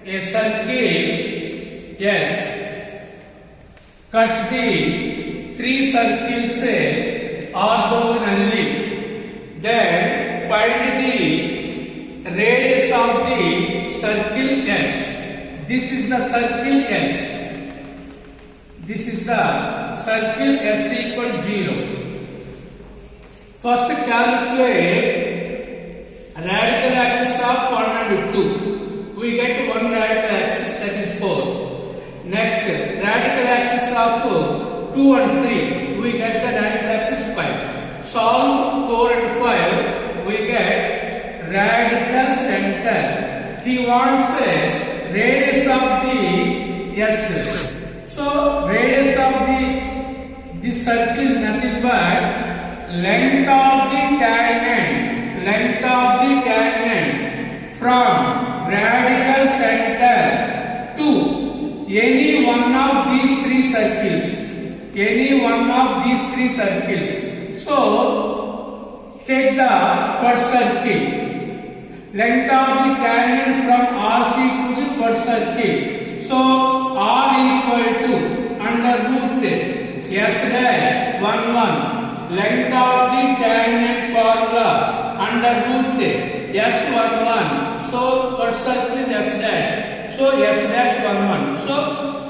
a circle S cuts the three circles orthogonally, then find the radius of the circle S. This is the circle S. This is the circle S equal 0. First calculate radical axis of 1 and 2. We get one radical axis, that is 4. Next, radical axis of 2 and 3. We get the radical axis 5. Solve 4 and 5. We get radical center. He wants a radius of the S. So radius of this circle is nothing but length of the tangent. Length of the tangent from radical center to any one of these three circles. Any one of these three circles. So take the first circle. Length of the tangent from RC to the first circle. So R equal to under root S dash 1 1. Length of the tangent formula under root S 1 1. So first circle is S dash. So S dash 1 1. So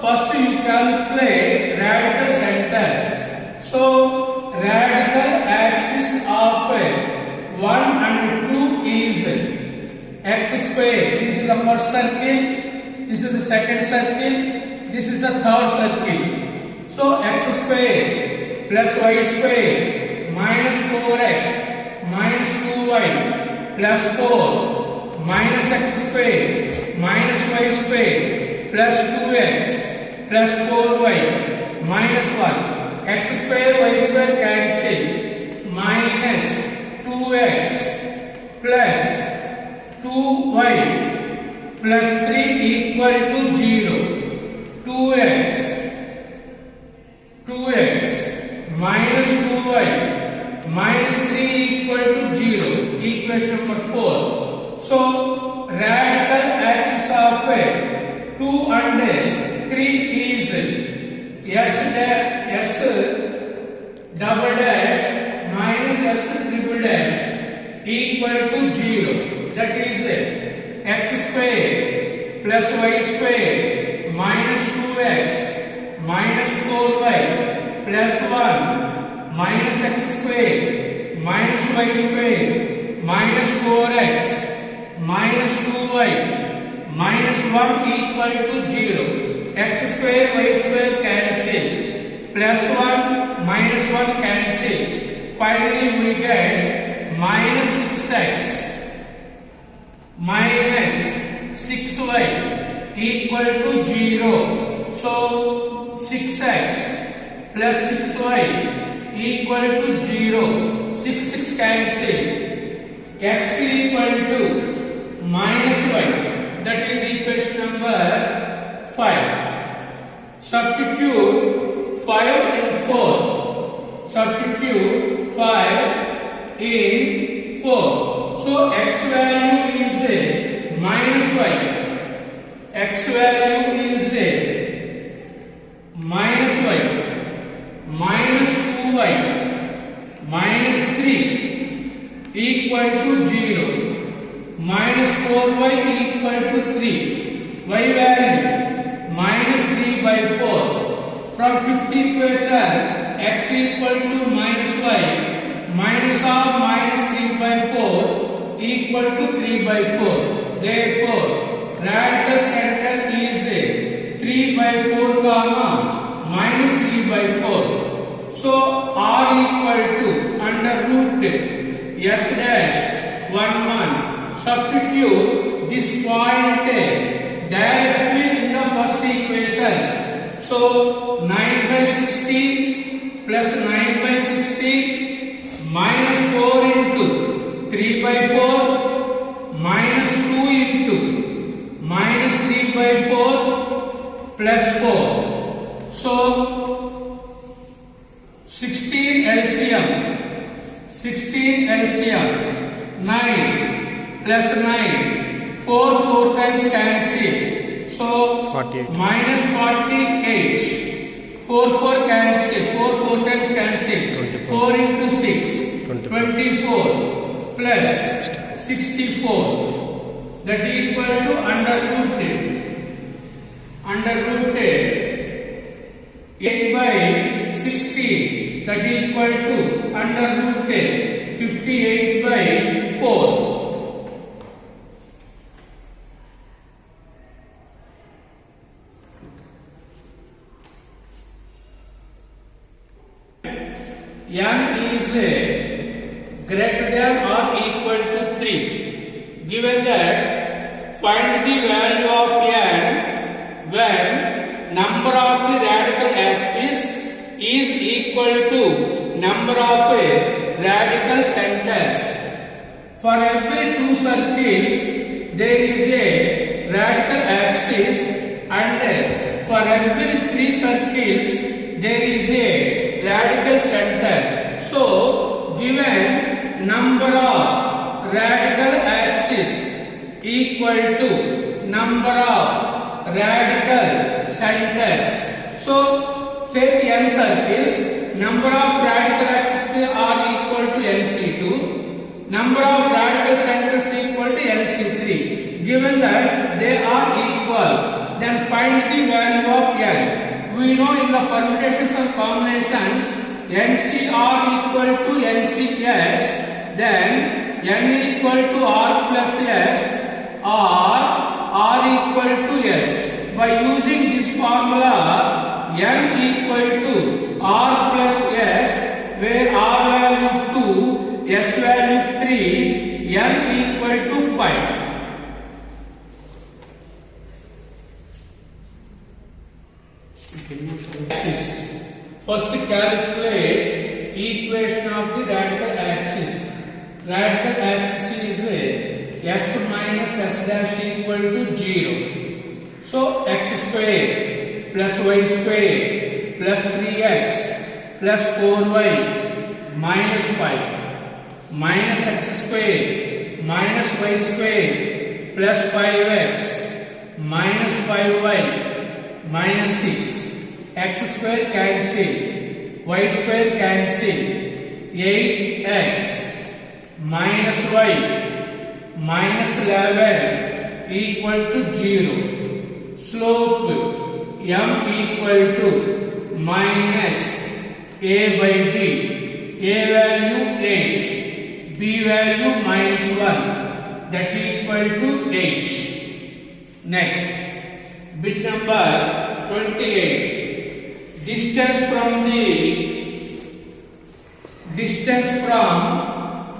first you calculate radical center. So radical axis of 1 and 2 is x square. This is the first circle. This is the second circle. This is the third circle. So x square plus y square minus 4x minus 2y plus 4 minus x square minus y square plus 2x plus 4y minus 1. X square y square cancel. Minus 2x plus 2y plus 3 equal to 0. 2x minus 2y minus 3 equal to 0. Equation number 4. So radical axis of 2 and 3 is S double dash minus S triple dash equal to 0. That is x square plus y square minus 2x minus 4y plus 1 minus x square minus y square minus 4x minus 2y minus 1 equal to 0. X square y square cancel. Plus 1 minus 1 cancel. Finally we get minus 6x minus 6y equal to 0. So 6x plus 6y equal to 0. 6 cancel. X equal to minus y. That is equation number 5. Substitute 5 in 4. Substitute 5 in 4. So x value is minus y. X value is minus y. Minus 2y. Minus 3 equal to 0. Minus 4y equal to 3. Y value minus 3 by 4. From 50 equation x equal to minus y. Minus of minus 3 by 4 equal to 3 by 4. Therefore, radical center is 3 by 4 comma minus 3 by 4. So R equal to under root S dash 1 1. Substitute this point directly in the first equation. So 9 by 60 plus 9 by 60 minus 4 into 3 by 4 minus 2 into minus 3 by 4 plus 4. So 16 LCM. 16 LCM. 9 plus 9. 4 times cancel. So 48. minus 48. 4 cancel. 4 times cancel. 4 into 6. 24 plus 64. That equal to under root 8 by 60. That equal to under root 58 by 4. N is greater than or equal to 3. Given that, find the value of n when number of the radical axis is equal to number of radical centers. For every two circles, there is a radical axis, and for every three circles, there is a radical center. So, given number of radical axis equal to number of radical centers. So, take n circles, number of radical axes are equal to nc2, number of radical centers equal to nc3. Given that they are equal, then find the value of n. We know in the permutations and combinations, nc are equal to nc plus, then n equal to r plus s, or r equal to s. By using this formula, n equal to r plus s, where r value 2, s value 3, n equal to 5. First, calculate equation of the radical axis. Radical axis is s minus s dash equal to 0. So, x square plus y square plus 3x plus 4y minus 5 minus x square minus y square plus 5x minus 5y minus 6. X square cancel, y square cancel, 8x minus y minus 11 equal to 0. Slope m equal to minus a by b. A value 8, b value minus 1, that equal to 8. Next, bit number 28. Distance from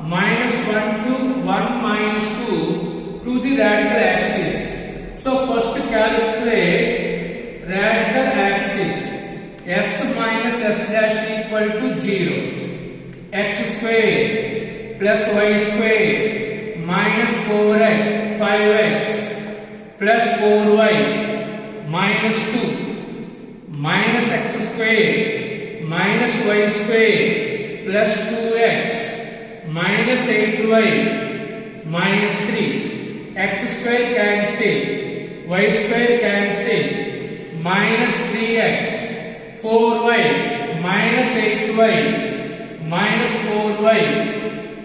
minus 1 to 1 minus 2 to the radical axis. So first calculate radical axis. S minus s dash equal to 0. X square plus y square minus 4x 5x plus 4y minus 2 minus x square minus y square plus 2x minus 8y minus 3. X square cancel, y square cancel, minus 3x, 4y minus 8y minus 4y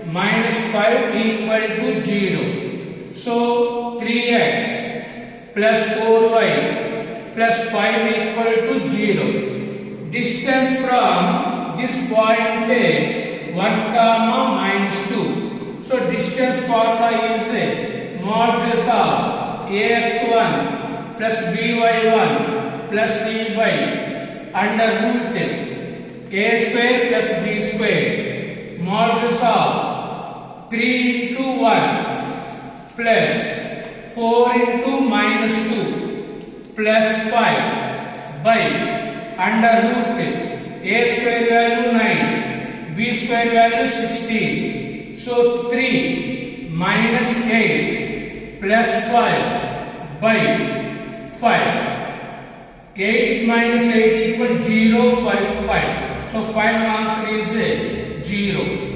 minus 5 equal to 0. So 3x plus 4y plus 5 equal to 0. Distance from this point 1 comma minus 2. So distance formula is modulus of ax1 plus by1 plus c by under root a square plus b square modulus of 3 into 1 plus 4 into minus 2 plus 5 by under root a square value 9, b square value 16. So 3 minus 8 plus 5 by 5. 8 minus 8 equal 0, 5, 5. So final answer is 0.